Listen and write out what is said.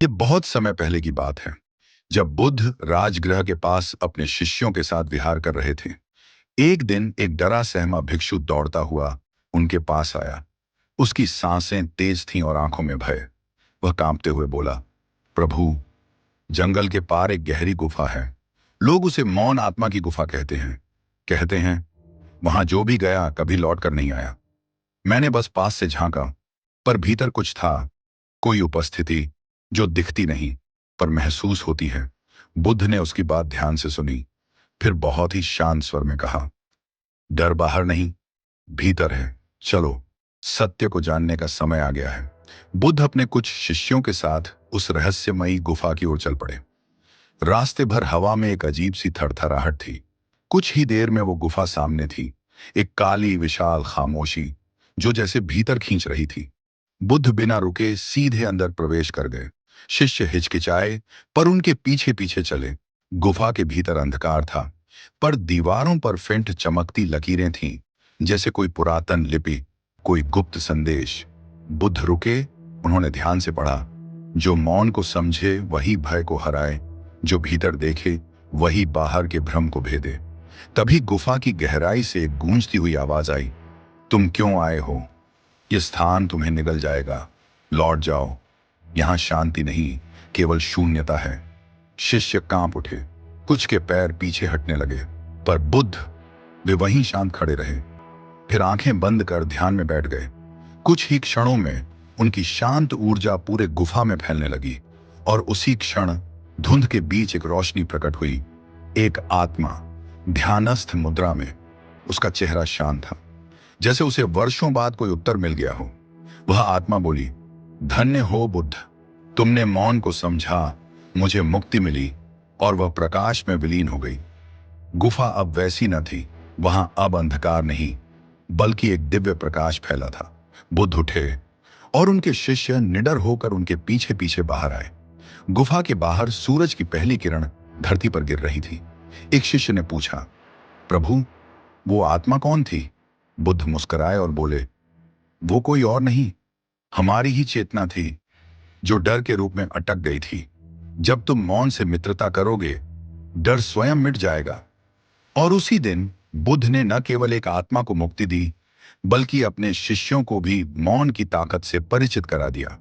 ये बहुत समय पहले की बात है, जब बुद्ध राजगृह के पास अपने शिष्यों के साथ विहार कर रहे थे। एक दिन एक डरा सहमा भिक्षु दौड़ता हुआ उनके पास आया। उसकी सांसें तेज थीं और आंखों में भय। वह कांपते हुए बोला, प्रभु, जंगल के पार एक गहरी गुफा है। लोग उसे मौन आत्मा की गुफा कहते हैं वहां जो भी गया कभी लौट कर नहीं आया। मैंने बस पास से झांका, पर भीतर कुछ था, कोई उपस्थिति जो दिखती नहीं पर महसूस होती है। बुद्ध ने उसकी बात ध्यान से सुनी, फिर बहुत ही शांत स्वर में कहा, डर बाहर नहीं, भीतर है। चलो, सत्य को जानने का समय आ गया है। बुद्ध अपने कुछ शिष्यों के साथ उस रहस्यमयी गुफा की ओर चल पड़े। रास्ते भर हवा में एक अजीब सी थरथराहट थी। कुछ ही देर में वो गुफा सामने थी, एक काली विशाल खामोशी जो जैसे भीतर खींच रही थी। बुद्ध बिना रुके सीधे अंदर प्रवेश कर गए। शिष्य हिचकिचाए, पर उनके पीछे पीछे चले। गुफा के भीतर अंधकार था, पर दीवारों पर फेंट चमकती लकीरें थीं, जैसे कोई पुरातन लिपि, कोई गुप्त संदेश। बुद्ध रुके, उन्होंने ध्यान से पढ़ा, जो मौन को समझे वही भय को हराए, जो भीतर देखे वही बाहर के भ्रम को भेदे। तभी गुफा की गहराई से एक गूंजती हुई आवाज आई, तुम क्यों आए हो? ये स्थान तुम्हें निगल जाएगा, लौट जाओ। यहां शांति नहीं, केवल शून्यता है। शिष्य कांप उठे, कुछ के पैर पीछे हटने लगे, पर बुद्ध, वे वहीं शांत खड़े रहे। फिर आंखें बंद कर ध्यान में बैठ गए। कुछ ही क्षणों में उनकी शांत ऊर्जा पूरे गुफा में फैलने लगी, और उसी क्षण धुंध के बीच एक रोशनी प्रकट हुई। एक आत्मा ध्यानस्थ मुद्रा में। उसका चेहरा शांत था, जैसे उसे वर्षों बाद कोई उत्तर मिल गया हो। वह आत्मा बोली, धन्य हो बुद्ध, तुमने मौन को समझा, मुझे मुक्ति मिली। और वह प्रकाश में विलीन हो गई। गुफा अब वैसी न थी, वहां अब अंधकार नहीं, बल्कि एक दिव्य प्रकाश फैला था। बुद्ध उठे और उनके शिष्य निडर होकर उनके पीछे पीछे बाहर आए। गुफा के बाहर सूरज की पहली किरण धरती पर गिर रही थी। एक शिष्य ने पूछा, प्रभु, वो आत्मा कौन थी? बुद्ध मुस्कुराए और बोले, वो कोई और नहीं, हमारी ही चेतना थी, जो डर के रूप में अटक गई थी। जब तुम मौन से मित्रता करोगे, डर स्वयं मिट जाएगा। और उसी दिन बुद्ध ने न केवल एक आत्मा को मुक्ति दी, बल्कि अपने शिष्यों को भी मौन की ताकत से परिचित करा दिया।